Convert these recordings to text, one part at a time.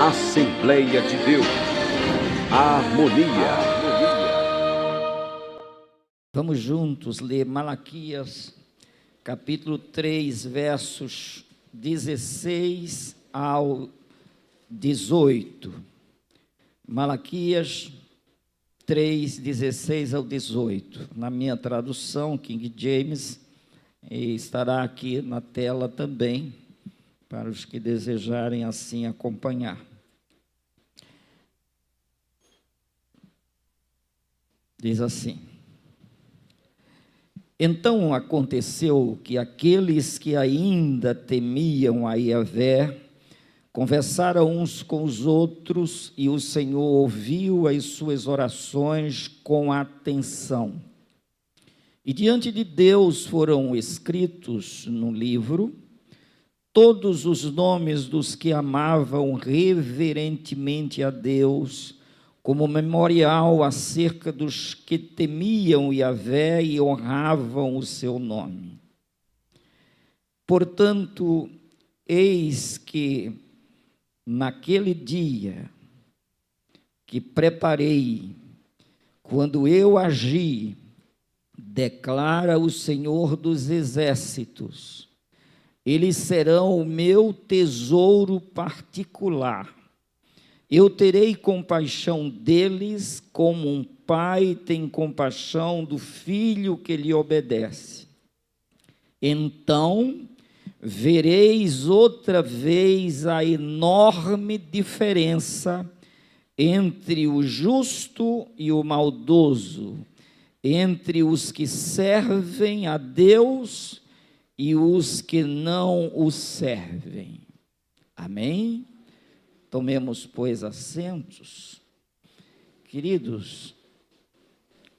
Assembleia de Deus, harmonia. Vamos juntos ler Malaquias, capítulo 3, versos 16 ao 18. Malaquias 3, 16 ao 18. Na minha tradução, King James, estará aqui na tela também, para os que desejarem assim acompanhar. Diz assim: Então aconteceu que aqueles que ainda temiam a Yahvé conversaram uns com os outros, e o Senhor ouviu as suas orações com atenção. E diante de Deus foram escritos no livro todos os nomes dos que amavam reverentemente a Deus, como memorial acerca dos que temiam Yahvé e honravam o seu nome. Portanto, eis que naquele dia que preparei, quando eu agi, declara o Senhor dos Exércitos, eles serão o meu tesouro particular. Eu terei compaixão deles, como um pai tem compaixão do filho que lhe obedece. Então vereis outra vez a enorme diferença entre o justo e o maldoso, entre os que servem a Deus e os que não o servem. Amém? Tomemos, pois, assentos. Queridos,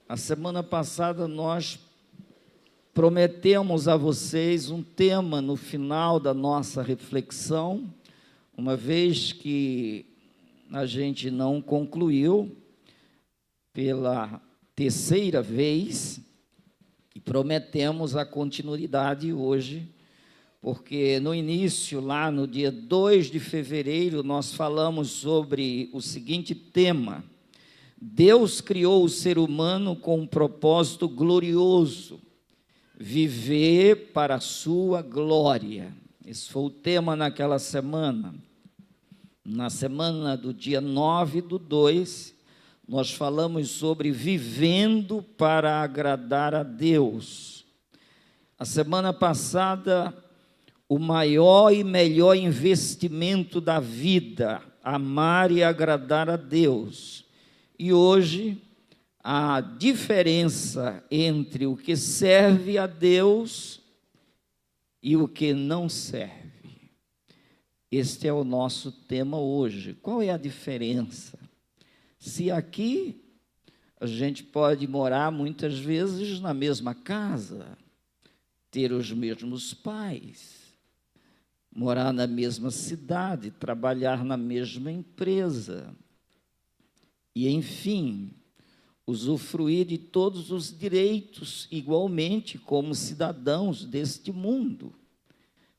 a semana passada nós prometemos a vocês um tema no final da nossa reflexão, uma vez que a gente não concluiu pela terceira vez, e prometemos a continuidade hoje, porque no início, lá no dia 2 de fevereiro, nós falamos sobre o seguinte tema: Deus criou o ser humano com um propósito glorioso, viver para a sua glória. Esse foi o tema naquela semana. Na semana do dia 9/2, nós falamos sobre vivendo para agradar a Deus. A semana passada, o maior e melhor investimento da vida, amar e agradar a Deus. E hoje, a diferença entre o que serve a Deus e o que não serve. Este é o nosso tema hoje. Qual é a diferença? Se aqui a gente pode morar muitas vezes na mesma casa, ter os mesmos pais, morar na mesma cidade, trabalhar na mesma empresa, e, enfim, usufruir de todos os direitos igualmente como cidadãos deste mundo.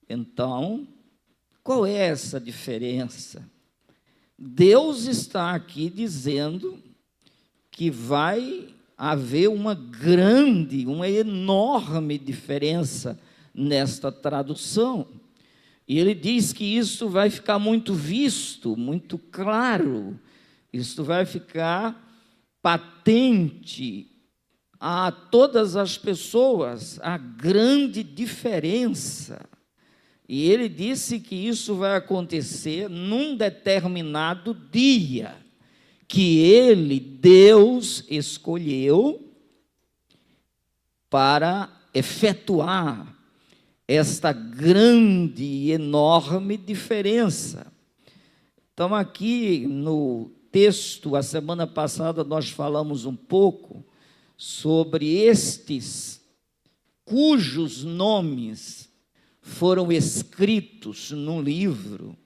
Então, qual é essa diferença? Deus está aqui dizendo que vai haver uma enorme diferença nesta tradução. E ele diz que isso vai ficar muito visto, muito claro, isso vai ficar patente a todas as pessoas, a grande diferença. E ele disse que isso vai acontecer num determinado dia, que ele, Deus, escolheu para efetuar esta grande e enorme diferença. Então, aqui no texto, a semana passada nós falamos um pouco sobre estes cujos nomes foram escritos num livro.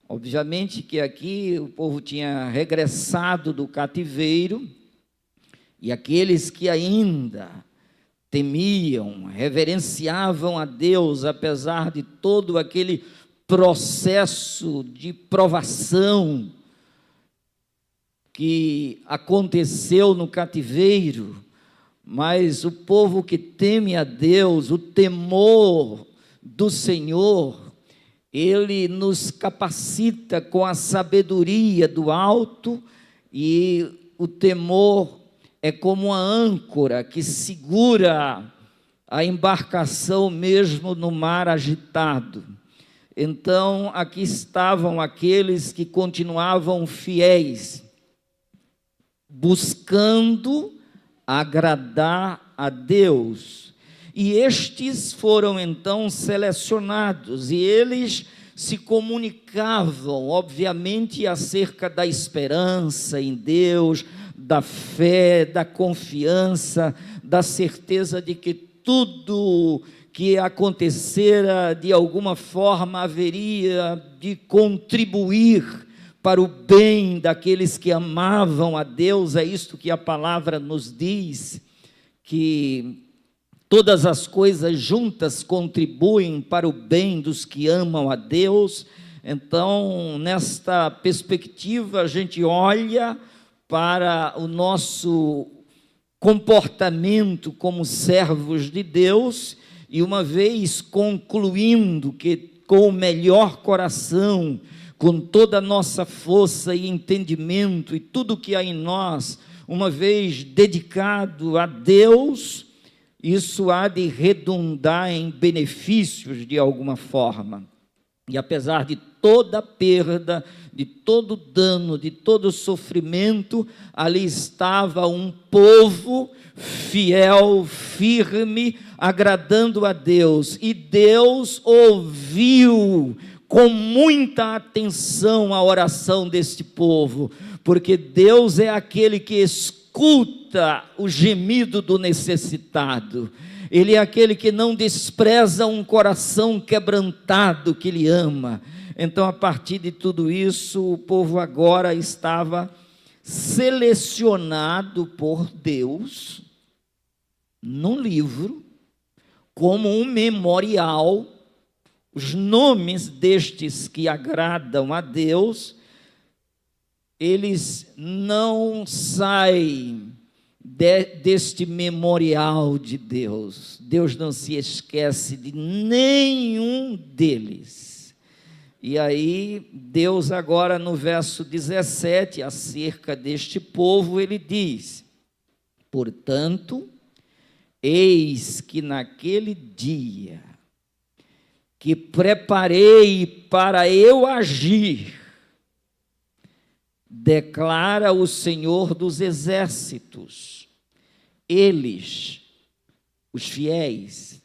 Obviamente que aqui o povo tinha regressado do cativeiro, e aqueles que ainda temiam, reverenciavam a Deus, apesar de todo aquele processo de provação que aconteceu no cativeiro, mas o povo que teme a Deus, o temor do Senhor, ele nos capacita com a sabedoria do alto, e o temor é como uma âncora que segura a embarcação mesmo no mar agitado. Então, aqui estavam aqueles que continuavam fiéis, buscando agradar a Deus. E estes foram então selecionados, e eles se comunicavam, obviamente, acerca da esperança em Deus, da fé, da confiança, da certeza de que tudo que acontecera, de alguma forma, haveria de contribuir para o bem daqueles que amavam a Deus. É isto que a palavra nos diz, que todas as coisas juntas contribuem para o bem dos que amam a Deus. Então, nesta perspectiva, a gente olha para o nosso comportamento como servos de Deus, e uma vez concluindo que com o melhor coração, com toda a nossa força e entendimento e tudo que há em nós, uma vez dedicado a Deus, isso há de redundar em benefícios de alguma forma. E apesar de toda perda, de todo dano, de todo sofrimento, ali estava um povo fiel, firme, agradando a Deus. E Deus ouviu com muita atenção a oração deste povo, porque Deus é aquele que escuta o gemido do necessitado. Ele é aquele que não despreza um coração quebrantado que Ele ama. Então, a partir de tudo isso, o povo agora estava selecionado por Deus num livro, como um memorial. Os nomes destes que agradam a Deus, eles não saem deste memorial de Deus. Deus não se esquece de nenhum deles. E aí, Deus agora no verso 17, acerca deste povo, ele diz: portanto, eis que naquele dia que preparei para eu agir, declara o Senhor dos exércitos, eles, os fiéis,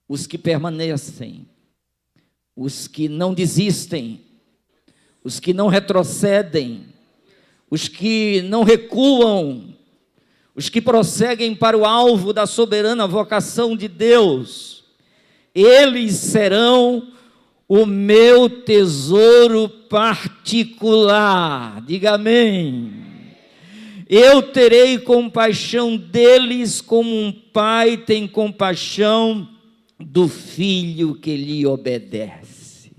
os que permanecem, os que não desistem, os que não retrocedem, os que não recuam, os que prosseguem para o alvo da soberana vocação de Deus, eles serão o meu tesouro particular. Diga amém. Eu terei compaixão deles como um pai tem compaixão do filho que lhe obedece.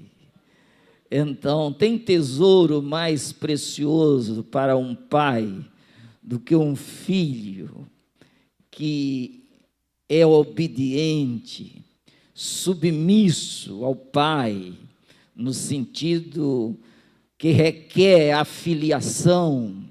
Então, tem tesouro mais precioso para um pai do que um filho que é obediente, submisso ao pai, no sentido que requer a filiação.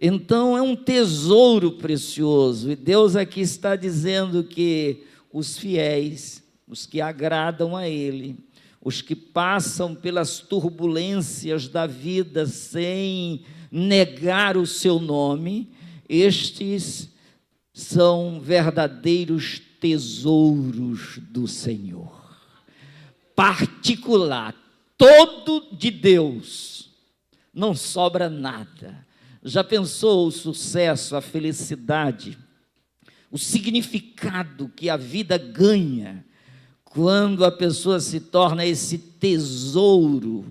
Então é um tesouro precioso, e Deus aqui está dizendo que os fiéis, os que agradam a Ele, os que passam pelas turbulências da vida sem negar o seu nome, estes são verdadeiros tesouros do Senhor, particular, todo de Deus, não sobra nada. Já pensou o sucesso, a felicidade, o significado que a vida ganha quando a pessoa se torna esse tesouro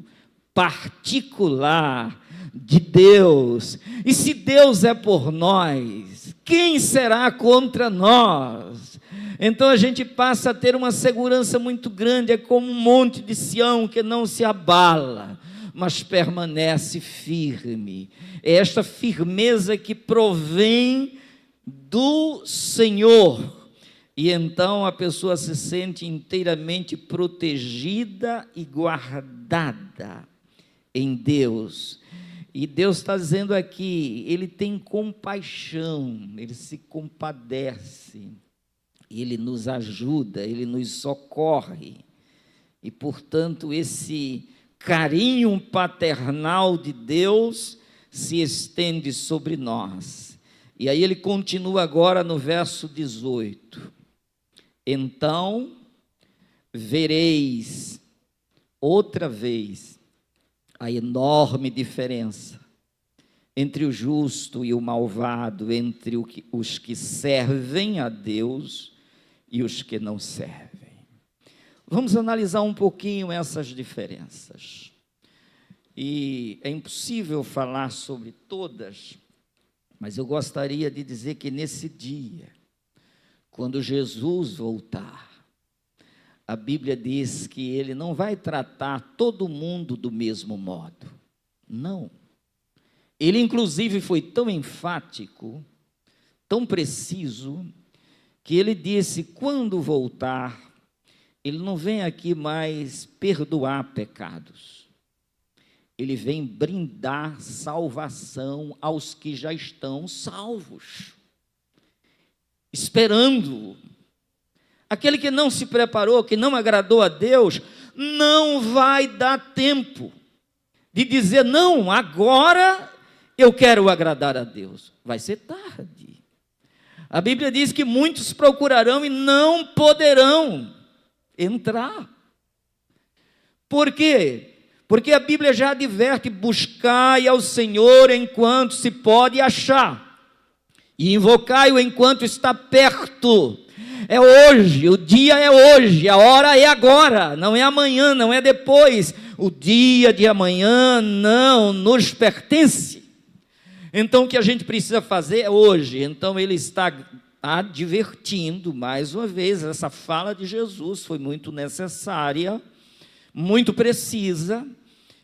particular de Deus? E se Deus é por nós, quem será contra nós? Então a gente passa a ter uma segurança muito grande, é como um monte de Sião que não se abala, mas permanece firme. É esta firmeza que provém do Senhor. E então a pessoa se sente inteiramente protegida e guardada em Deus. E Deus está dizendo aqui, Ele tem compaixão, Ele se compadece, Ele nos ajuda, Ele nos socorre. E, portanto, esse carinho paternal de Deus se estende sobre nós. E aí ele continua agora no verso 18. Então vereis outra vez a enorme diferença entre o justo e o malvado, entre os que servem a Deus e os que não servem. Vamos analisar um pouquinho essas diferenças. E é impossível falar sobre todas, mas eu gostaria de dizer que nesse dia, quando Jesus voltar, a Bíblia diz que Ele não vai tratar todo mundo do mesmo modo. Não. Ele, inclusive, foi tão enfático, tão preciso, que Ele disse, quando voltar, Ele não vem aqui mais perdoar pecados. Ele vem brindar salvação aos que já estão salvos, esperando. Aquele que não se preparou, que não agradou a Deus, não vai dar tempo de dizer, não, agora eu quero agradar a Deus. Vai ser tarde. A Bíblia diz que muitos procurarão e não poderão entrar. Por quê? Porque a Bíblia já adverte, buscai ao Senhor enquanto se pode achar, e invocai-o enquanto está perto. É hoje, o dia é hoje, a hora é agora, não é amanhã, não é depois. O dia de amanhã não nos pertence. Então o que a gente precisa fazer é hoje. Então ele está advertindo, mais uma vez, essa fala de Jesus foi muito necessária, muito precisa,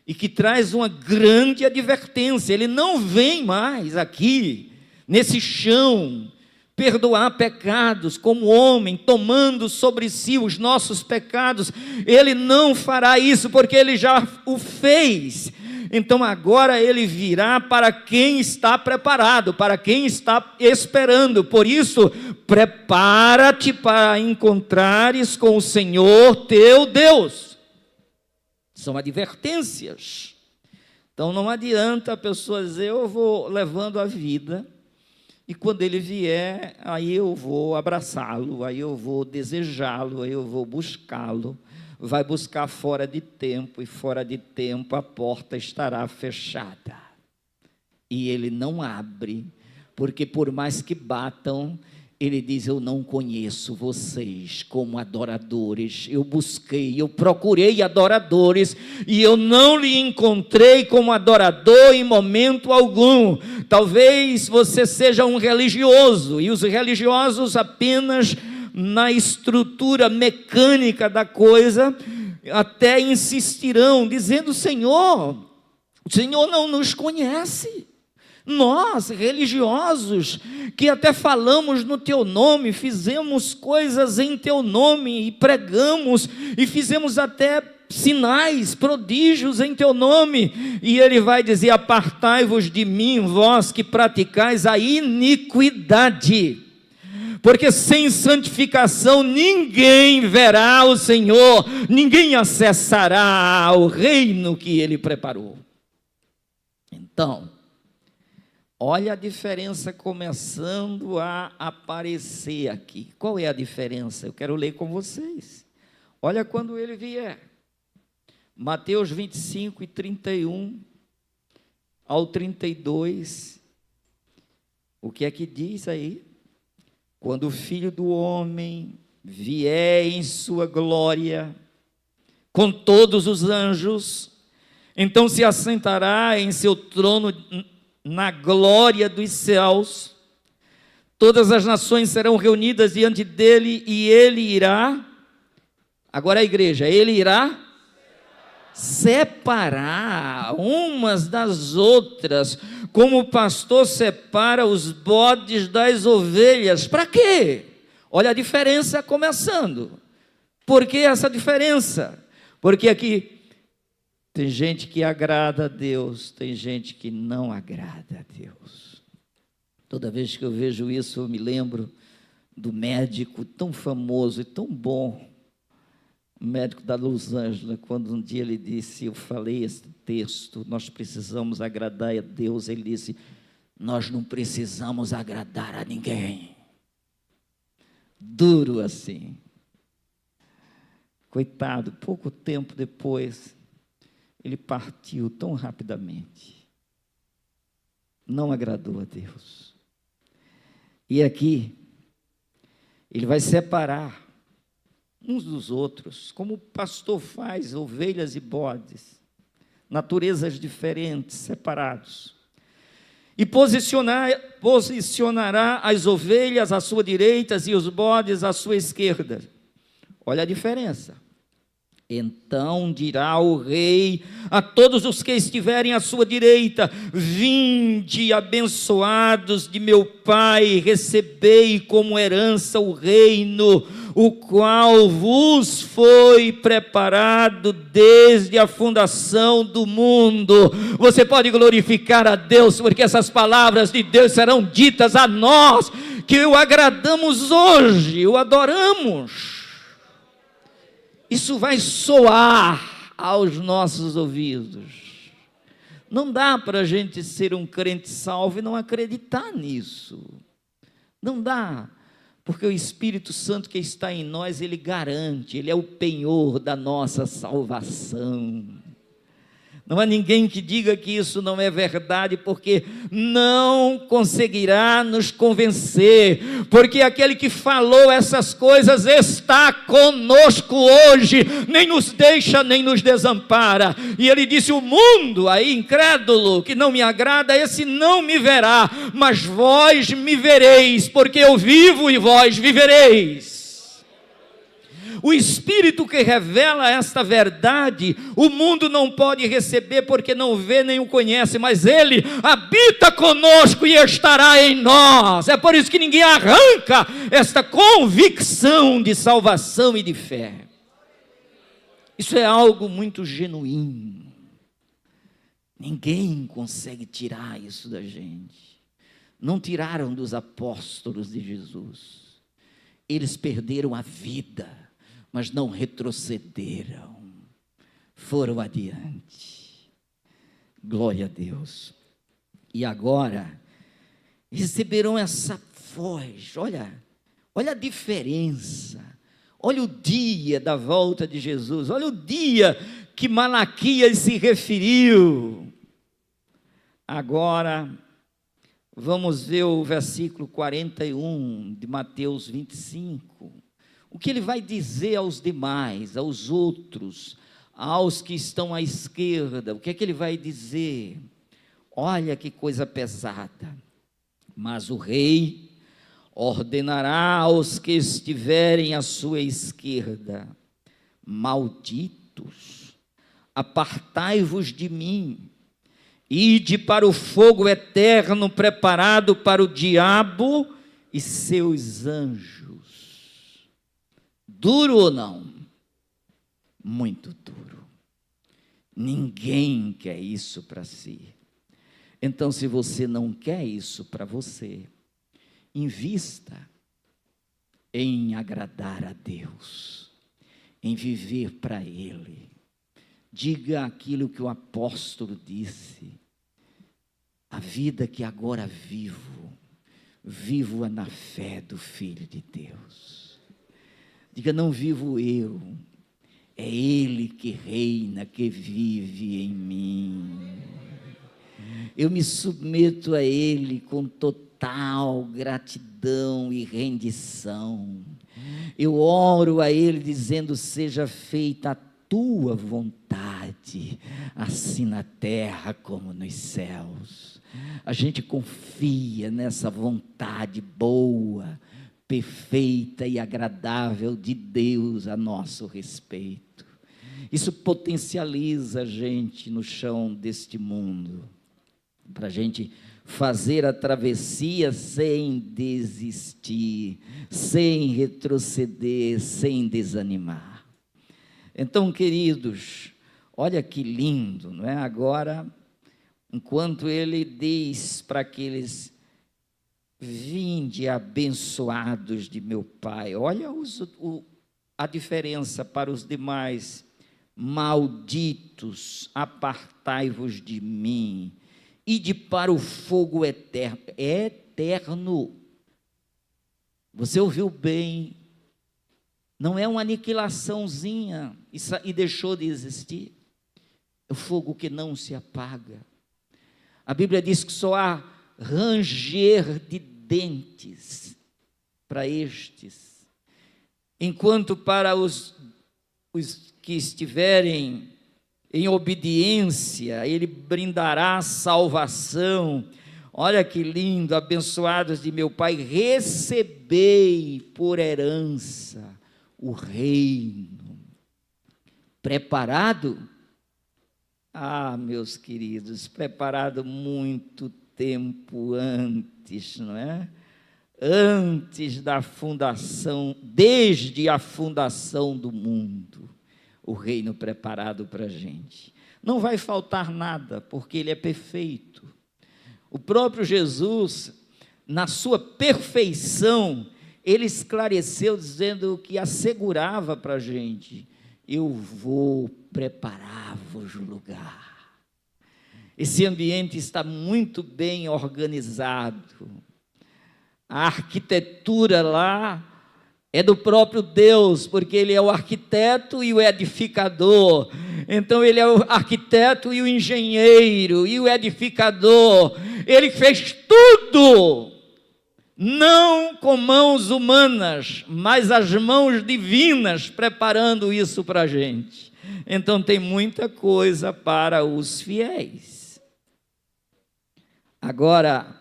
e que traz uma grande advertência. Ele não vem mais aqui, nesse chão, perdoar pecados como homem, tomando sobre si os nossos pecados. Ele não fará isso, porque Ele já o fez. Então agora Ele virá para quem está preparado, para quem está esperando. Por isso, prepara-te para encontrares com o Senhor teu Deus. São advertências. Então não adianta a pessoa dizer, eu vou levando a vida, e quando ele vier, aí eu vou abraçá-lo, aí eu vou desejá-lo, aí eu vou buscá-lo. Vai buscar fora de tempo, e fora de tempo a porta estará fechada. E ele não abre, porque por mais que batam, ele diz, eu não conheço vocês como adoradores. Eu busquei, eu procurei adoradores, e eu não lhe encontrei como adorador em momento algum. Talvez você seja um religioso, e os religiosos apenas na estrutura mecânica da coisa, até insistirão, dizendo, Senhor, o Senhor não nos conhece. Nós, religiosos, que até falamos no teu nome, fizemos coisas em teu nome, e pregamos, e fizemos até sinais, prodígios em teu nome, e ele vai dizer, apartai-vos de mim, vós que praticais a iniquidade, porque sem santificação ninguém verá o Senhor, ninguém acessará o reino que Ele preparou. Então, olha a diferença começando a aparecer aqui. Qual é a diferença? Eu quero ler com vocês. Olha quando Ele vier. Mateus 25 e 31 ao 32. O que é que diz aí? Quando o Filho do Homem vier em sua glória, com todos os anjos, então se assentará em seu trono na glória dos céus. Todas as nações serão reunidas diante dele e ele irá, agora a igreja, ele irá separar umas das outras, como o pastor separa os bodes das ovelhas. Para quê? Olha a diferença começando. Por que essa diferença? Porque aqui tem gente que agrada a Deus, tem gente que não agrada a Deus. Toda vez que eu vejo isso, eu me lembro do médico tão famoso e tão bom, o médico da Los Angeles, quando um dia ele disse, eu falei esse texto, nós precisamos agradar a Deus, ele disse, nós não precisamos agradar a ninguém. Duro assim. Coitado, pouco tempo depois, ele partiu tão rapidamente. Não agradou a Deus. E aqui, ele vai separar uns dos outros, como o pastor faz, ovelhas e bodes, naturezas diferentes, separados. E posicionará as ovelhas à sua direita e os bodes à sua esquerda. Olha a diferença. Então dirá o rei a todos os que estiverem à sua direita: vinde, abençoados de meu Pai, recebei como herança o reino, o qual vos foi preparado desde a fundação do mundo. Você pode glorificar a Deus, porque essas palavras de Deus serão ditas a nós, que o agradamos hoje, o adoramos. Isso vai soar aos nossos ouvidos. Não dá para a gente ser um crente salvo e não acreditar nisso. Não dá, porque o Espírito Santo que está em nós, ele garante, ele é o penhor da nossa salvação. Não há ninguém que diga que isso não é verdade, porque não conseguirá nos convencer, porque aquele que falou essas coisas está conosco hoje, nem nos deixa, nem nos desampara. E ele disse: o mundo, aí incrédulo, que não me agrada, esse não me verá, mas vós me vereis, porque eu vivo e vós vivereis. O Espírito que revela esta verdade, o mundo não pode receber porque não vê nem o conhece, mas Ele habita conosco e estará em nós. É por isso que ninguém arranca esta convicção de salvação e de fé. Isso é algo muito genuíno. Ninguém consegue tirar isso da gente. Não tiraram dos apóstolos de Jesus. Eles perderam a vida, mas não retrocederam, foram adiante. Glória a Deus. E agora receberão essa voz. Olha a diferença. Olha o dia da volta de Jesus. Olha o dia que Malaquias se referiu. Agora vamos ver o versículo 41 de Mateus 25. O que ele vai dizer aos demais, aos outros, aos que estão à esquerda? O que é que ele vai dizer? Olha que coisa pesada. Mas o rei ordenará aos que estiverem à sua esquerda: malditos, apartai-vos de mim, ide para o fogo eterno preparado para o diabo e seus anjos. Duro ou não? Muito duro. Ninguém quer isso para si. Então, se você não quer isso para você, invista em agradar a Deus, em viver para Ele. Diga aquilo que o apóstolo disse: a vida que agora vivo, vivo-a na fé do Filho de Deus. Diga: não vivo eu, é Ele que reina, que vive em mim. Eu me submeto a Ele com total gratidão e rendição. Eu oro a Ele dizendo: seja feita a tua vontade. assim na terra como nos céus. A gente confia nessa vontade boa, perfeita e agradável de Deus a nosso respeito. Isso potencializa a gente no chão deste mundo, para a gente fazer a travessia sem desistir, sem retroceder, sem desanimar. Então, queridos, olha que lindo, não é? Agora, enquanto ele diz para aqueles: vinde abençoados de meu Pai, olha a diferença para os demais: malditos, apartai-vos de mim, ide para o fogo eterno. É eterno. Você ouviu bem, não é uma aniquilaçãozinha e deixou de existir. É o fogo que não se apaga. A Bíblia diz que só há ranger de dentes para estes, enquanto para os que estiverem em obediência, ele brindará salvação. Olha que lindo: abençoados de meu Pai, recebei por herança o reino. Preparado? Ah, meus queridos, preparado muito tempo antes, não é? Antes da fundação, desde a fundação do mundo, o reino preparado para a gente. Não vai faltar nada, porque ele é perfeito. O próprio Jesus, na sua perfeição, ele esclareceu dizendo que assegurava para a gente: eu vou preparar-vos lugar. Esse ambiente está muito bem organizado. A arquitetura lá é do próprio Deus, porque ele é o arquiteto e o edificador. Então ele é o arquiteto e o engenheiro e o edificador. Ele fez tudo, não com mãos humanas, mas as mãos divinas preparando isso para a gente. Então tem muita coisa para os fiéis. Agora,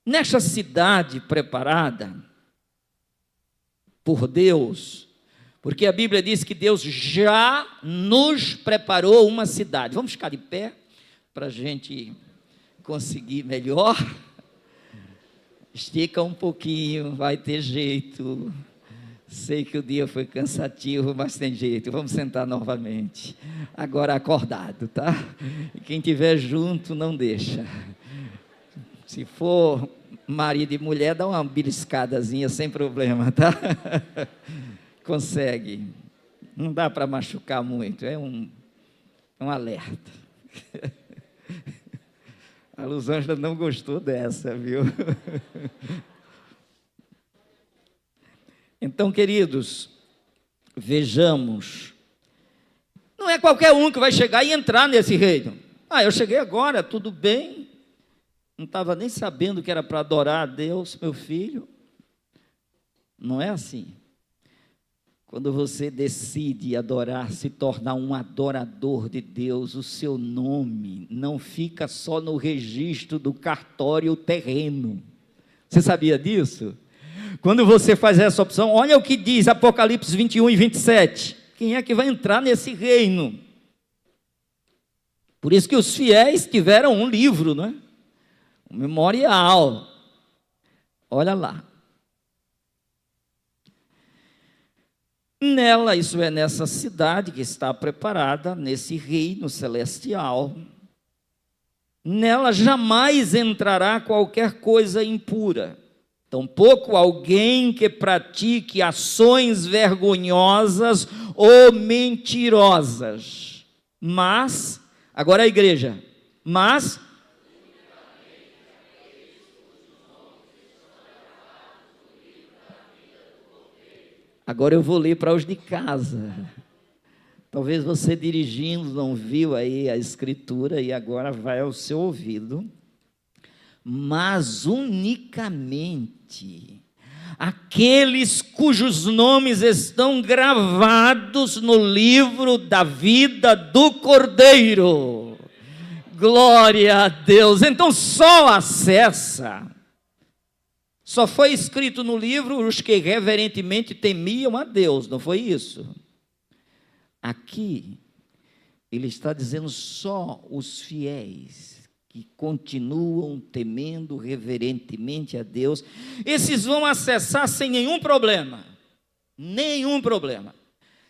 nesta cidade preparada por Deus, porque a Bíblia diz que Deus já nos preparou uma cidade. Vamos ficar de pé para a gente conseguir melhor. Estica um pouquinho, vai ter jeito. Sei que o dia foi cansativo, mas tem jeito. Vamos sentar novamente. Agora acordado, tá? E quem estiver junto, não deixa. Se for marido e mulher, dá uma beliscadazinha sem problema, tá? Consegue. Não dá para machucar muito, é um alerta. A Luzângela não gostou dessa, viu? Então, queridos, vejamos. Não é qualquer um que vai chegar e entrar nesse reino. Ah, eu cheguei agora, tudo bem. Não estava nem sabendo que era para adorar a Deus, meu filho. Não é assim. Quando você decide adorar, se tornar um adorador de Deus, o seu nome não fica só no registro do cartório terreno. Você sabia disso? Quando você faz essa opção, olha o que diz Apocalipse 21 e 27. Quem é que vai entrar nesse reino? Por isso que os fiéis tiveram um livro, não é? Um memorial. Olha lá. Nela, isso é, nessa cidade que está preparada, nesse reino celestial, nela jamais entrará qualquer coisa impura, tampouco alguém que pratique ações vergonhosas ou mentirosas. Mas, agora a igreja, mas agora eu vou ler para os de casa. Talvez você dirigindo não viu aí a escritura e agora vai ao seu ouvido. Mas unicamente aqueles cujos nomes estão gravados no livro da vida do Cordeiro. Glória a Deus. Então só acessa. Só foi escrito no livro os que reverentemente temiam a Deus, não foi isso? Aqui, ele está dizendo só os fiéis que continuam temendo reverentemente a Deus, esses vão acessar sem nenhum problema,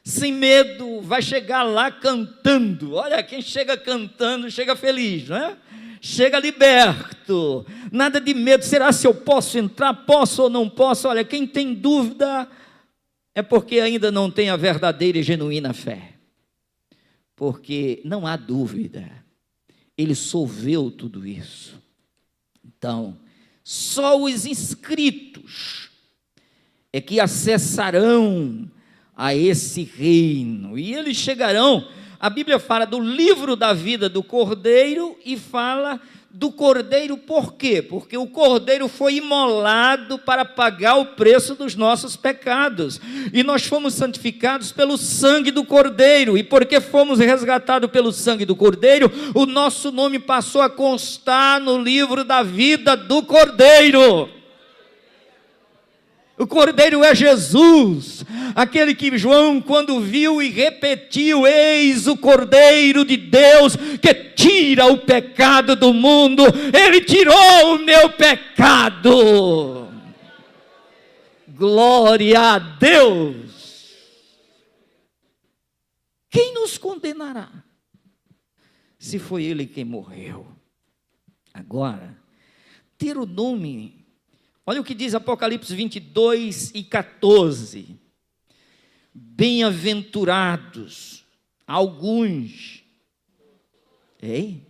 sem medo, vai chegar lá cantando. Olha, quem chega cantando, chega feliz, não é? Chega liberto, nada de medo. Será se eu posso entrar, posso ou não posso? Olha, quem tem dúvida é porque ainda não tem a verdadeira e genuína fé, porque não há dúvida, ele solveu tudo isso. Então, só os inscritos é que acessarão a esse reino, e eles chegarão. A Bíblia fala do livro da vida do Cordeiro e fala do Cordeiro por quê? Porque o Cordeiro foi imolado para pagar o preço dos nossos pecados, e nós fomos santificados pelo sangue do Cordeiro, e porque fomos resgatados pelo sangue do Cordeiro, o nosso nome passou a constar no livro da vida do Cordeiro. O Cordeiro é Jesus, aquele que João, quando viu e repetiu: eis o Cordeiro de Deus que tira o pecado do mundo. Ele tirou o meu pecado. Glória a Deus. Quem nos condenará, se foi Ele quem morreu? Agora, ter o nome. Olha o que diz Apocalipse 22:14. Bem-aventurados alguns. Ei?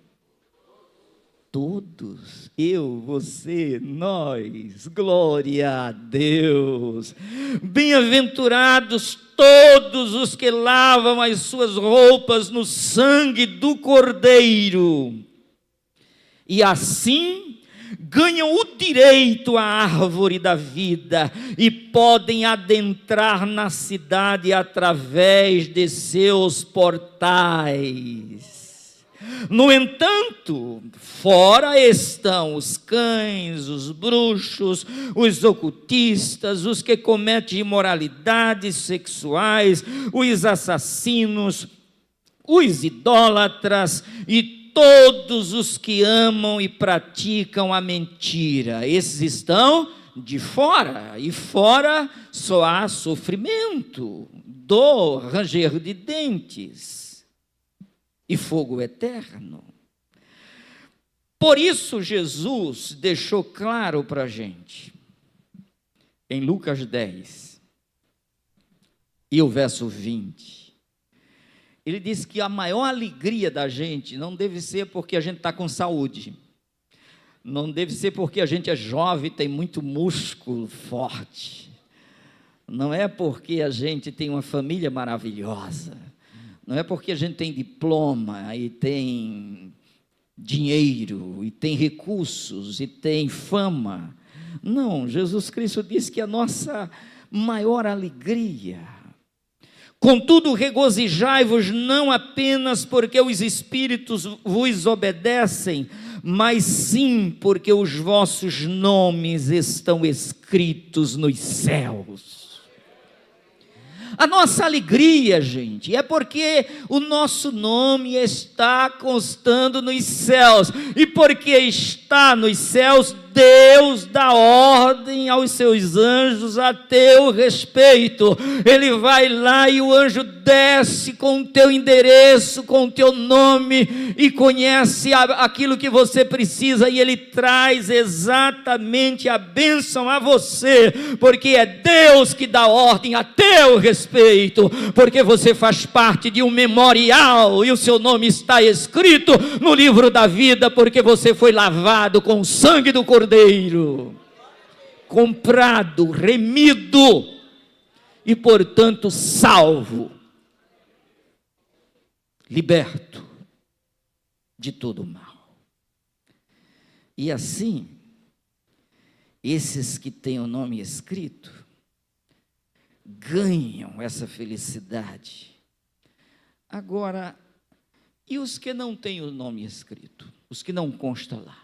Todos, eu, você, nós, glória a Deus. Bem-aventurados todos os que lavam as suas roupas no sangue do Cordeiro, e assim ganham o direito à árvore da vida e podem adentrar na cidade através de seus portais. No entanto, fora estão os cães, os bruxos, os ocultistas, os que cometem imoralidades sexuais, os assassinos, os idólatras e todos os que amam e praticam a mentira. Esses estão de fora, e fora só há sofrimento, dor, ranger de dentes e fogo eterno. Por isso Jesus deixou claro para a gente, em Lucas 10, e o verso 20, ele disse que a maior alegria da gente não deve ser porque a gente está com saúde, não deve ser porque a gente é jovem, tem muito músculo forte, não é porque a gente tem uma família maravilhosa, não é porque a gente tem diploma e tem dinheiro e tem recursos e tem fama. Não, Jesus Cristo disse que a nossa maior alegria. Contudo, regozijai-vos não apenas porque os espíritos vos obedecem, mas sim porque os vossos nomes estão escritos nos céus. A nossa alegria, gente, é porque o nosso nome está constando nos céus, e porque está nos céus, Deus dá ordem aos seus anjos a teu respeito. Ele vai lá e o anjo desce com o teu endereço, com o teu nome, e conhece aquilo que você precisa, e ele traz exatamente a bênção a você, porque é Deus que dá ordem a teu respeito, porque você faz parte de um memorial, e o seu nome está escrito no livro da vida, porque você foi lavado com o sangue do Cordeiro, comprado, remido e, portanto, salvo, liberto de todo o mal. E assim, esses que têm o nome escrito, ganham essa felicidade. Agora, e os que não têm o nome escrito? Os que não constam lá?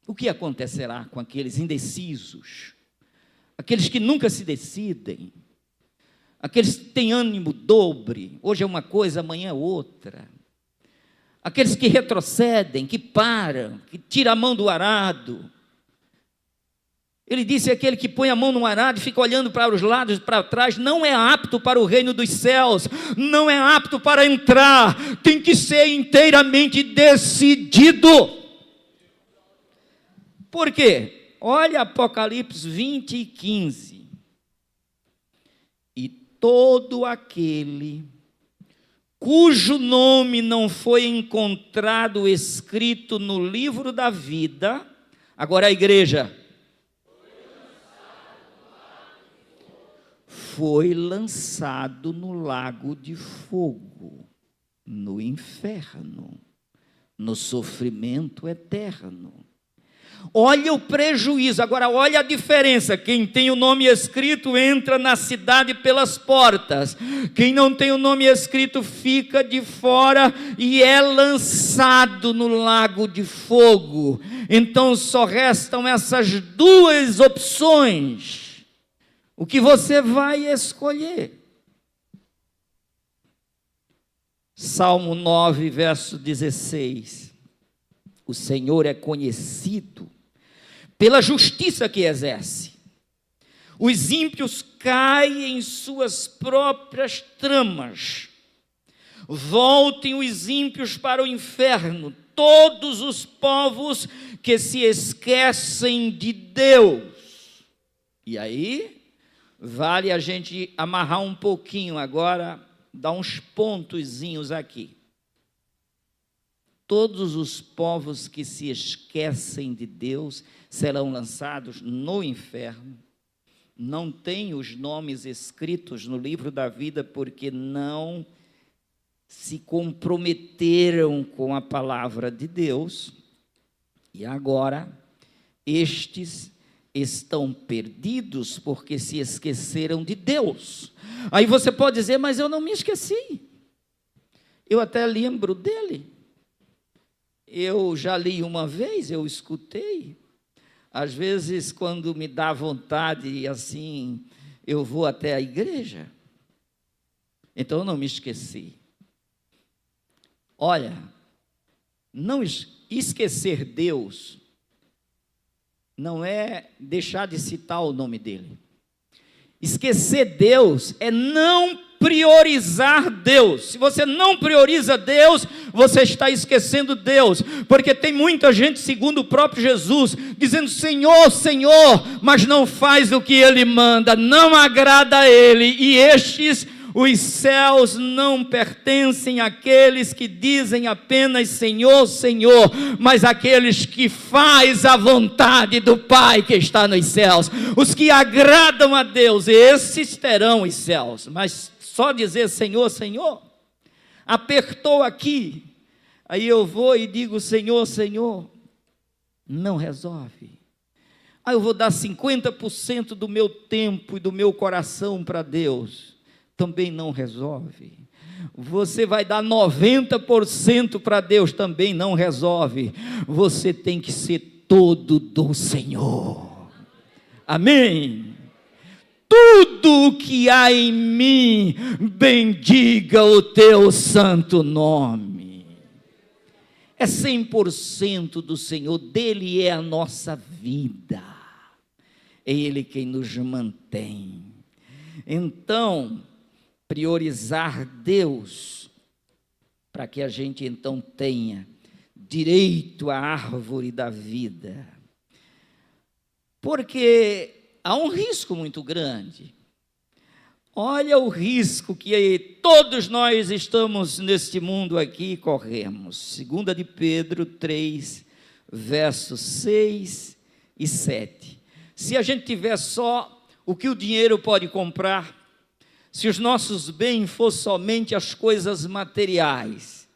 O que acontecerá com aqueles indecisos? Aqueles que nunca se decidem? Aqueles que têm ânimo dobre, hoje é uma coisa, amanhã é outra. Aqueles que retrocedem, que param, que tiram a mão do arado. Ele disse: aquele que põe a mão no arado e fica olhando para os lados e para trás, não é apto para o reino dos céus, não é apto para entrar, tem que ser inteiramente decidido. Por quê? Olha Apocalipse 20 e 15. E todo aquele cujo nome não foi encontrado escrito no livro da vida, agora a igreja, foi lançado no lago de fogo, no inferno, no sofrimento eterno. Olha o prejuízo, agora olha a diferença. Quem tem o nome escrito entra na cidade pelas portas, quem não tem o nome escrito fica de fora e é lançado no lago de fogo. Então só restam essas duas opções. O que você vai escolher? Salmo 9, verso 16. O Senhor é conhecido pela justiça que exerce. Os ímpios caem em suas próprias tramas. Voltem os ímpios para o inferno, todos os povos que se esquecem de Deus. E aí, vale a gente amarrar um pouquinho agora, dar uns pontozinhos aqui. Todos os povos que se esquecem de Deus serão lançados no inferno. Não tem os nomes escritos no livro da vida porque não se comprometeram com a palavra de Deus. E agora, estes estão perdidos porque se esqueceram de Deus. Aí você pode dizer: mas eu não me esqueci. Eu até lembro dele. Eu já li uma vez, eu escutei. Às vezes, quando me dá vontade, assim, eu vou até a igreja. Então, eu não me esqueci. Olha, não esquecer Deus não é deixar de citar o nome dele. Esquecer Deus é não priorizar Deus. Se você não prioriza Deus, você está esquecendo Deus, porque tem muita gente, segundo o próprio Jesus, dizendo: Senhor, Senhor, mas não faz o que Ele manda, não agrada a Ele, e estes, os céus não pertencem àqueles que dizem apenas Senhor, Senhor, mas àqueles que faz a vontade do Pai que está nos céus. Os que agradam a Deus, esses terão os céus. Mas só dizer Senhor, Senhor, apertou aqui, aí eu vou e digo Senhor, Senhor, não resolve. Aí eu vou dar 50% do meu tempo e do meu coração para Deus, também não resolve. Você vai dar 90% para Deus, também não resolve. Você tem que ser todo do Senhor. Amém? Tudo o que há em mim, bendiga o teu santo nome. É 100% do Senhor, dele é a nossa vida. É Ele quem nos mantém. Então, priorizar Deus, para que a gente então tenha direito à árvore da vida. Porque há um risco muito grande. Olha o risco que todos nós estamos neste mundo aqui e corremos. 2 de Pedro 3, versos 6 e 7. Se a gente tiver só o que o dinheiro pode comprar, se os nossos bens for somente as coisas materiais,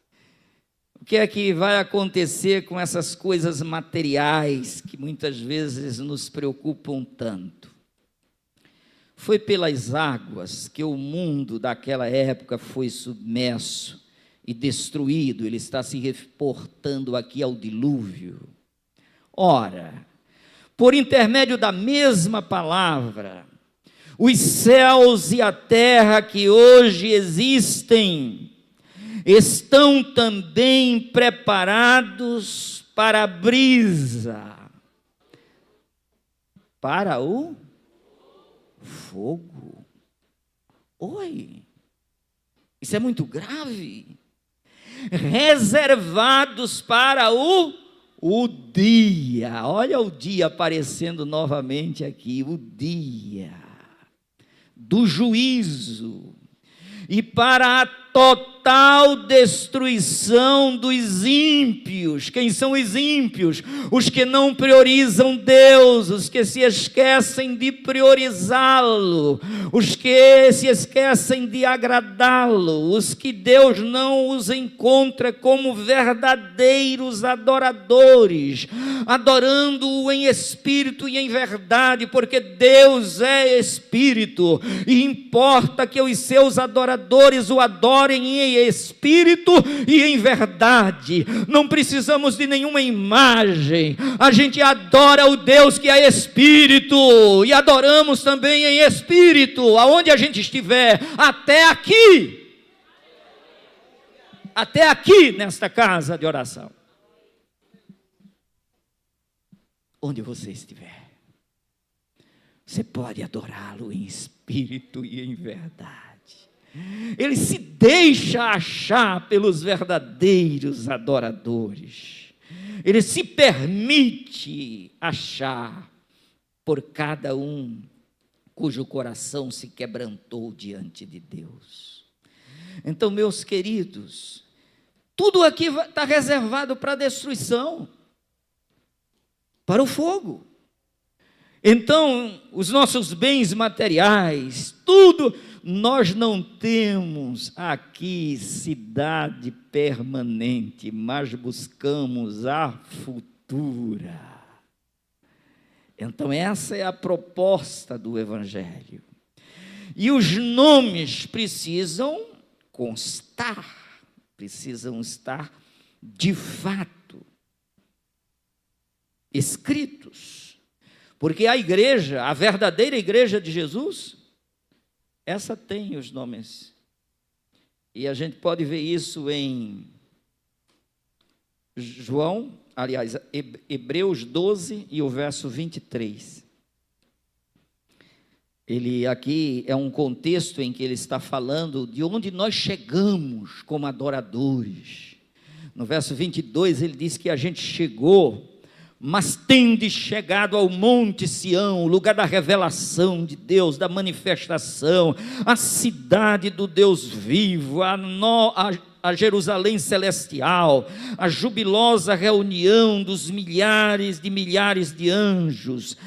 O que é que vai acontecer com essas coisas materiais que muitas vezes nos preocupam tanto? Foi pelas águas que o mundo daquela época foi submerso e destruído. Ele está se reportando aqui ao dilúvio. Ora, por intermédio da mesma palavra, os céus e a terra que hoje existem estão também preparados para a brisa, para o fogo. Oi, isso é muito grave. Reservados para o dia. Olha o dia aparecendo novamente aqui, o dia do juízo e para a total destruição dos ímpios. Quem são os ímpios? Os que não priorizam Deus, os que se esquecem de priorizá-lo, os que se esquecem de agradá-lo, os que Deus não os encontra como verdadeiros adoradores, adorando-o em espírito e em verdade, porque Deus é espírito, e importa que os seus adoradores o adorem em espírito e em verdade. Não precisamos de nenhuma imagem, a gente adora o Deus que é espírito, e adoramos também em espírito, aonde a gente estiver, até aqui nesta casa de oração, onde você estiver, você pode adorá-lo em espírito e em verdade. Ele se deixa achar pelos verdadeiros adoradores. Ele se permite achar por cada um cujo coração se quebrantou diante de Deus. Então, meus queridos, tudo aqui está reservado para a destruição, para o fogo. Então, os nossos bens materiais, tudo, nós não temos aqui cidade permanente, mas buscamos a futura. Então, essa é a proposta do Evangelho. E os nomes precisam constar, precisam estar de fato escritos. Porque a igreja, a verdadeira igreja de Jesus, essa tem os nomes. E a gente pode ver isso em Hebreus 12 e o verso 23. Ele aqui é um contexto em que ele está falando de onde nós chegamos como adoradores. No verso 22 ele diz que a gente chegou, mas tendes chegado ao monte Sião, o lugar da revelação de Deus, da manifestação, a cidade do Deus vivo, a Jerusalém celestial, a jubilosa reunião dos milhares de anjos,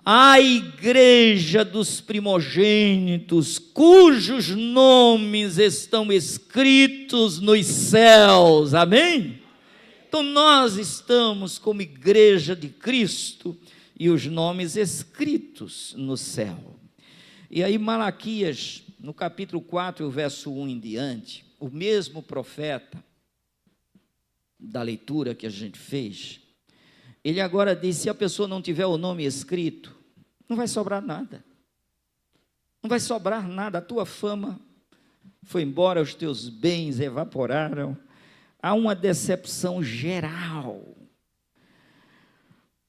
a igreja dos primogênitos, cujos nomes estão escritos nos céus. Amém? Então nós estamos como igreja de Cristo e os nomes escritos no céu. E aí Malaquias, no capítulo 4, o verso 1 em diante, o mesmo profeta da leitura que a gente fez, ele agora diz: se a pessoa não tiver o nome escrito, não vai sobrar nada. Não vai sobrar nada, a tua fama foi embora, os teus bens evaporaram. Há uma decepção geral,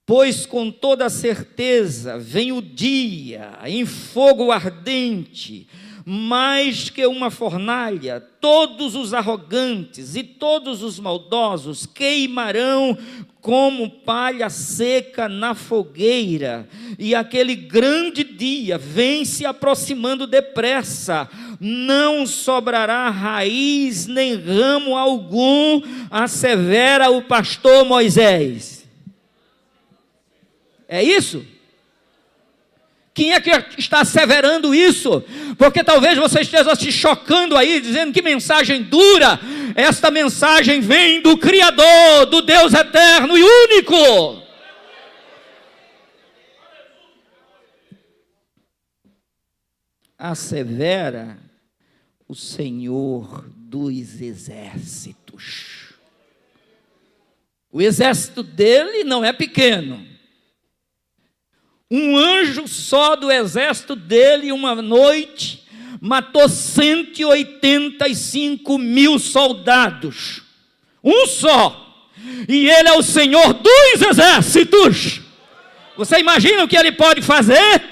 pois com toda certeza vem o dia em fogo ardente, mais que uma fornalha, todos os arrogantes e todos os maldosos queimarão como palha seca na fogueira, e aquele grande dia vem se aproximando depressa, não sobrará raiz nem ramo algum, assevera o pastor Moisés. É isso? Quem é que está asseverando isso? Porque talvez você esteja se chocando aí, dizendo que mensagem dura. Esta mensagem vem do Criador, do Deus eterno e único. Assevera o Senhor dos exércitos. O exército dele não é pequeno. Um anjo só do exército dele, uma noite, matou 185 mil soldados. Um só. E ele é o Senhor dos exércitos. Você imagina o que ele pode fazer?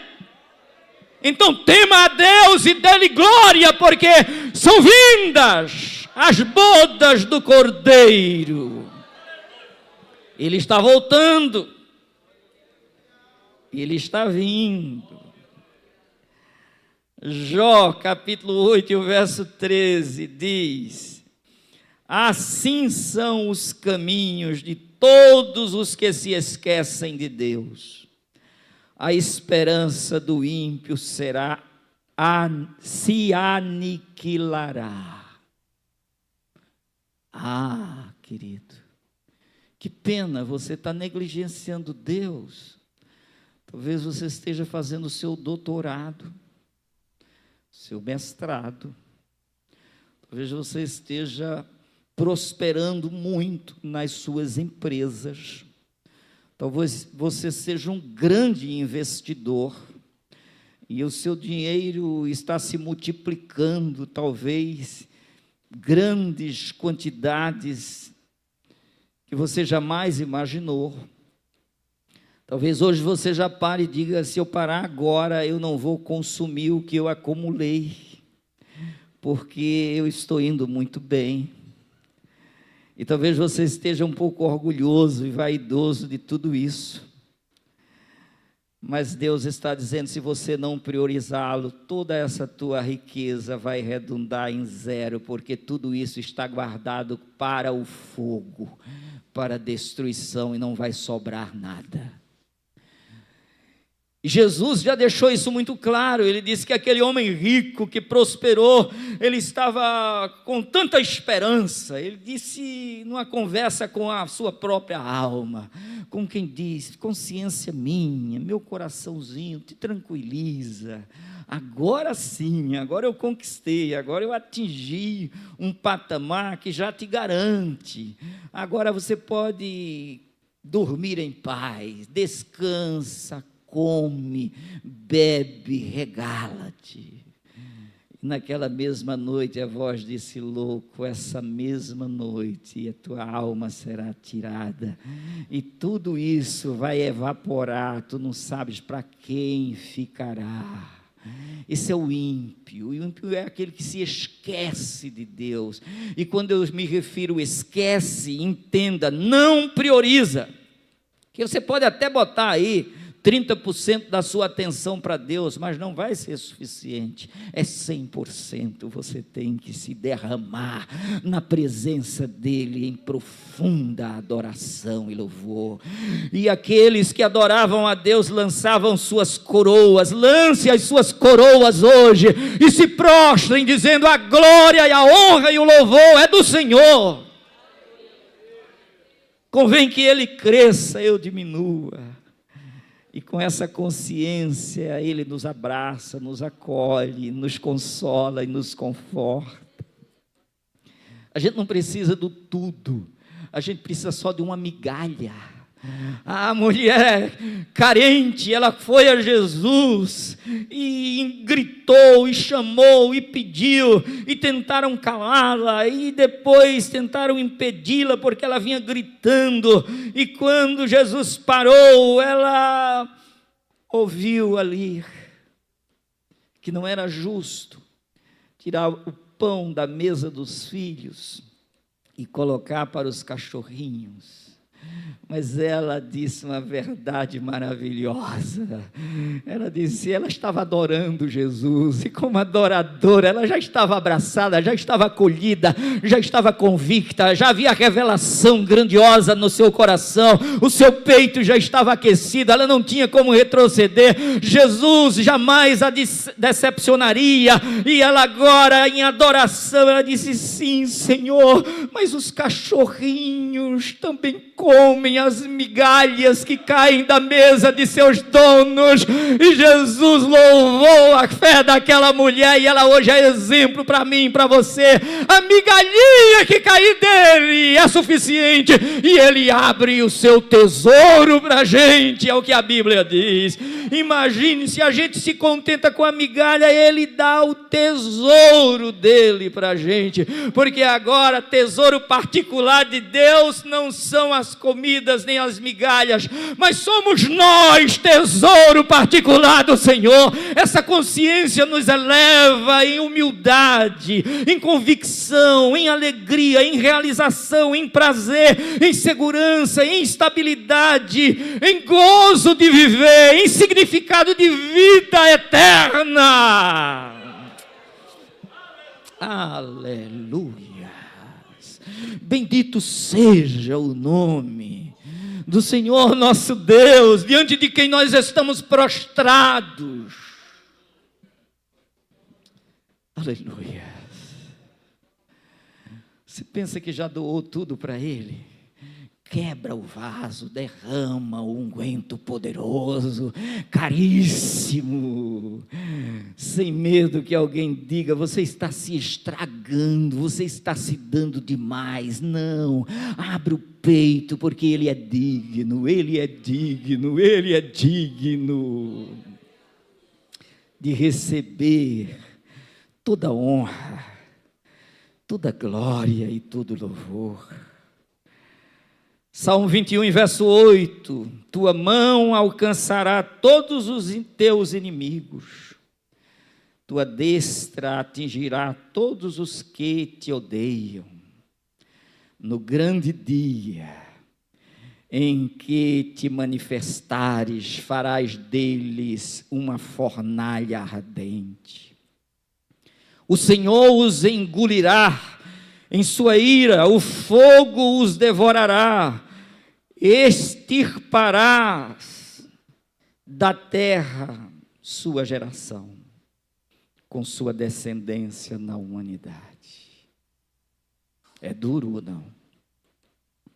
Então tema a Deus e dê-lhe glória, porque são vindas as bodas do Cordeiro. Ele está voltando. Ele está vindo. Jó, capítulo 8, e o verso 13, diz: assim são os caminhos de todos os que se esquecem de Deus. A esperança do ímpio se aniquilará. Ah, querido, que pena, você está negligenciando Deus. Talvez você esteja fazendo o seu doutorado, seu mestrado. Talvez você esteja prosperando muito nas suas empresas. Talvez você seja um grande investidor e o seu dinheiro está se multiplicando, talvez grandes quantidades que você jamais imaginou. Talvez hoje você já pare e diga: se eu parar agora, eu não vou consumir o que eu acumulei, porque eu estou indo muito bem. E talvez você esteja um pouco orgulhoso e vaidoso de tudo isso. Mas Deus está dizendo: se você não priorizá-lo, toda essa tua riqueza vai redundar em zero, porque tudo isso está guardado para o fogo, para a destruição, e não vai sobrar nada. Jesus já deixou isso muito claro. Ele disse que aquele homem rico que prosperou, ele estava com tanta esperança. Ele disse numa conversa com a sua própria alma, com quem diz: consciência minha, meu coraçãozinho te tranquiliza, agora sim, agora eu conquistei, agora eu atingi um patamar que já te garante, agora você pode dormir em paz, descansa, come, bebe, regala-te. Naquela mesma noite a voz disse: louco, essa mesma noite a tua alma será tirada, e tudo isso vai evaporar, tu não sabes para quem ficará. Esse é o ímpio. O ímpio é aquele que se esquece de Deus. E quando eu me refiro esquece, entenda, não prioriza. Que você pode até botar aí 30% da sua atenção para Deus, mas não vai ser suficiente. É 100%. Você tem que se derramar na presença dEle em profunda adoração e louvor. E aqueles que adoravam a Deus lançavam suas coroas. Lance as suas coroas hoje e se prostrem, dizendo: a glória e a honra e o louvor é do Senhor. Convém que Ele cresça, eu diminua. E com essa consciência, Ele nos abraça, nos acolhe, nos consola e nos conforta. A gente não precisa do tudo, a gente precisa só de uma migalha. A mulher carente, ela foi a Jesus e gritou, e chamou, e pediu, e tentaram calá-la, e depois tentaram impedi-la, porque ela vinha gritando, e quando Jesus parou, ela ouviu ali que não era justo tirar o pão da mesa dos filhos e colocar para os cachorrinhos. Mas ela disse uma verdade maravilhosa. Ela disse, ela estava adorando Jesus, e como adoradora, ela já estava abraçada, já estava acolhida, já estava convicta, já havia revelação grandiosa no seu coração, o seu peito já estava aquecido, ela não tinha como retroceder. Jesus jamais a decepcionaria, e ela agora em adoração, ela disse, sim Senhor, mas os cachorrinhos também comem as migalhas que caem da mesa de seus donos. E Jesus louvou a fé daquela mulher, e ela hoje é exemplo para mim e para você. A migalhinha que cair dele é suficiente, e ele abre o seu tesouro para a gente, é o que a Bíblia diz. Imagine, se a gente se contenta com a migalha, ele dá o tesouro dele para a gente, porque agora tesouro particular de Deus não são as comidas nem as migalhas, mas somos nós, tesouro particular do Senhor. Essa consciência nos eleva em humildade, em convicção, em alegria, em realização, em prazer, em segurança, em estabilidade, em gozo de viver, em significado de vida eterna. Aleluia. Bendito seja o nome do Senhor nosso Deus, diante de quem nós estamos prostrados. Aleluia. Você pensa que já doou tudo para Ele? Quebra o vaso, derrama o unguento poderoso, caríssimo, sem medo que alguém diga, você está se estragando, você está se dando demais. Não, abre o peito, porque Ele é digno, Ele é digno, Ele é digno de receber toda honra, toda glória e todo louvor. Salmo 21, verso 8, tua mão alcançará todos os teus inimigos, tua destra atingirá todos os que te odeiam. No grande dia em que te manifestares, farás deles uma fornalha ardente. O Senhor os engolirá em sua ira, o fogo os devorará. Extirparás da terra sua geração, com sua descendência na humanidade. É duro ou não?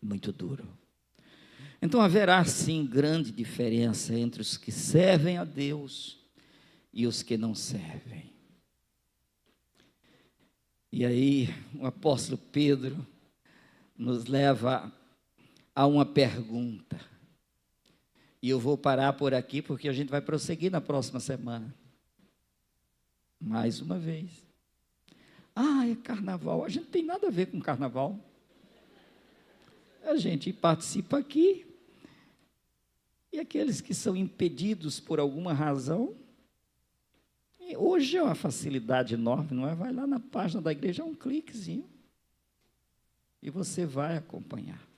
Muito duro. Então haverá sim grande diferença entre os que servem a Deus e os que não servem. E aí o apóstolo Pedro nos leva a uma pergunta, e eu vou parar por aqui, porque a gente vai prosseguir na próxima semana, mais uma vez. É carnaval. A gente tem nada a ver com carnaval, a gente participa aqui, e aqueles que são impedidos por alguma razão, hoje é uma facilidade enorme, não é? Vai lá na página da igreja, é um cliquezinho, e você vai acompanhar.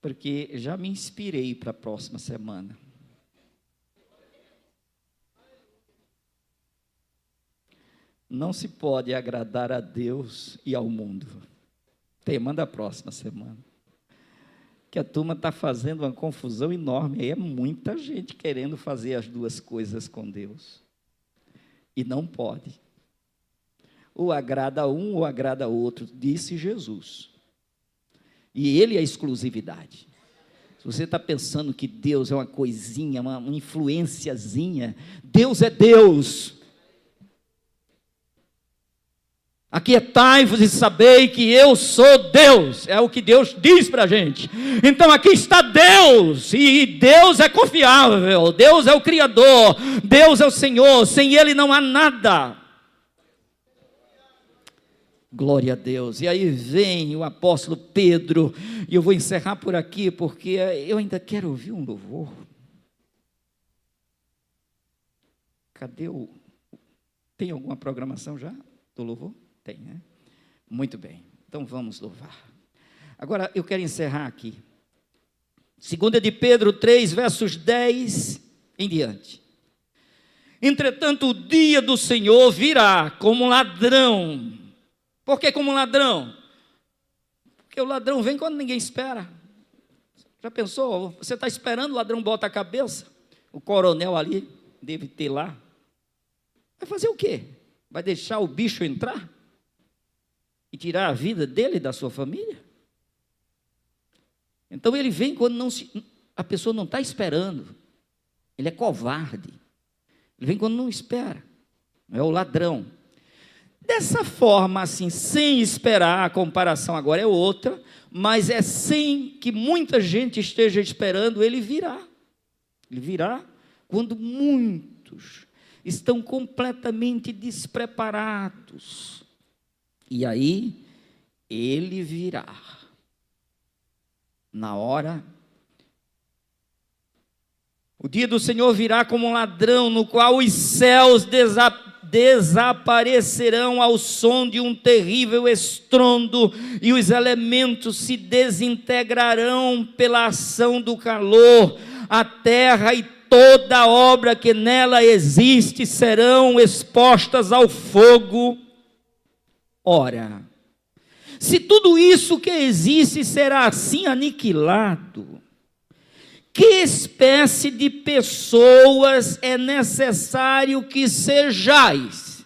Porque já me inspirei para a próxima semana. Não se pode agradar a Deus e ao mundo. Tema da próxima semana. Que a turma está fazendo uma confusão enorme. Aí é muita gente querendo fazer as duas coisas com Deus. E não pode. Ou agrada um ou agrada outro, disse Jesus. E Ele é a exclusividade. Se você está pensando que Deus é uma coisinha, uma influenciazinha, Deus é Deus. Aquietai-vos e sabei que eu sou Deus, é o que Deus diz para a gente. Então aqui está Deus, e Deus é confiável, Deus é o Criador, Deus é o Senhor, sem Ele não há nada. Glória a Deus. E aí vem o apóstolo Pedro, e eu vou encerrar por aqui, porque eu ainda quero ouvir um louvor. Cadê o... Tem alguma programação já do louvor? Tem, né? Muito bem, então vamos louvar. Agora eu quero encerrar aqui, 2 de Pedro 3, versos 10 em diante. Entretanto, o dia do Senhor virá como um ladrão. Por que como um ladrão? Porque o ladrão vem quando ninguém espera. Já pensou? Você está esperando, o ladrão bota a cabeça. O coronel ali, deve ter lá. Vai fazer o quê? Vai deixar o bicho entrar? E tirar a vida dele e da sua família? Então ele vem quando a pessoa não está esperando. Ele é covarde. Ele vem quando não espera. É o ladrão. Dessa forma, assim, sem esperar, a comparação agora é outra, mas é sem que muita gente esteja esperando, ele virá. Ele virá quando muitos estão completamente despreparados. E aí, ele virá. Na hora, o dia do Senhor virá como um ladrão, no qual os céus desaparecerão ao som de um terrível estrondo, e os elementos se desintegrarão pela ação do calor. A terra e toda a obra que nela existe serão expostas ao fogo. Ora, se tudo isso que existe será assim aniquilado, que espécie de pessoas é necessário que sejais?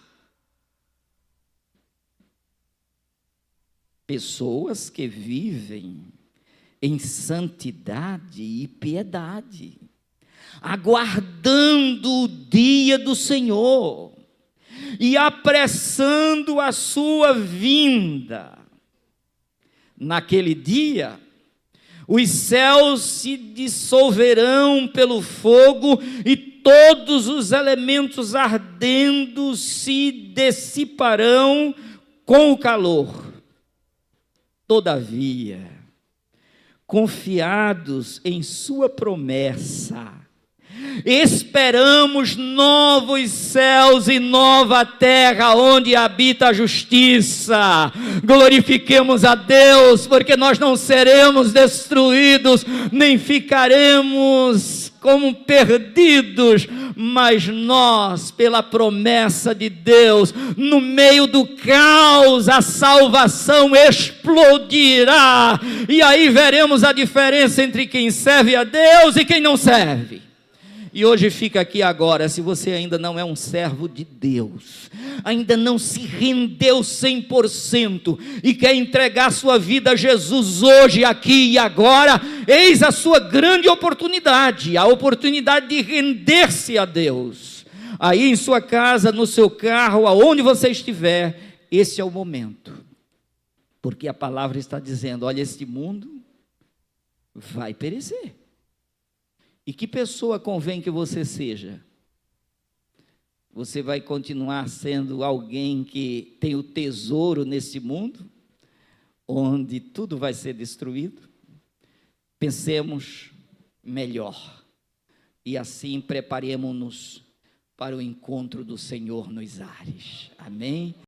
Pessoas que vivem em santidade e piedade, aguardando o dia do Senhor e apressando a sua vinda. Naquele dia, os céus se dissolverão pelo fogo e todos os elementos ardendo se dissiparão com o calor. Todavia, confiados em sua promessa, esperamos novos céus e nova terra onde habita a justiça. Glorifiquemos a Deus, porque nós não seremos destruídos, nem ficaremos como perdidos, mas nós, pela promessa de Deus, no meio do caos, a salvação explodirá, e aí veremos a diferença entre quem serve a Deus e quem não serve. E hoje fica aqui agora, se você ainda não é um servo de Deus, ainda não se rendeu 100% e quer entregar sua vida a Jesus hoje, aqui e agora, eis a sua grande oportunidade, a oportunidade de render-se a Deus. Aí em sua casa, no seu carro, aonde você estiver, esse é o momento. Porque a palavra está dizendo, olha, este mundo vai perecer. E que pessoa convém que você seja? Você vai continuar sendo alguém que tem o tesouro nesse mundo, onde tudo vai ser destruído? Pensemos melhor, e assim preparemos-nos para o encontro do Senhor nos ares. Amém?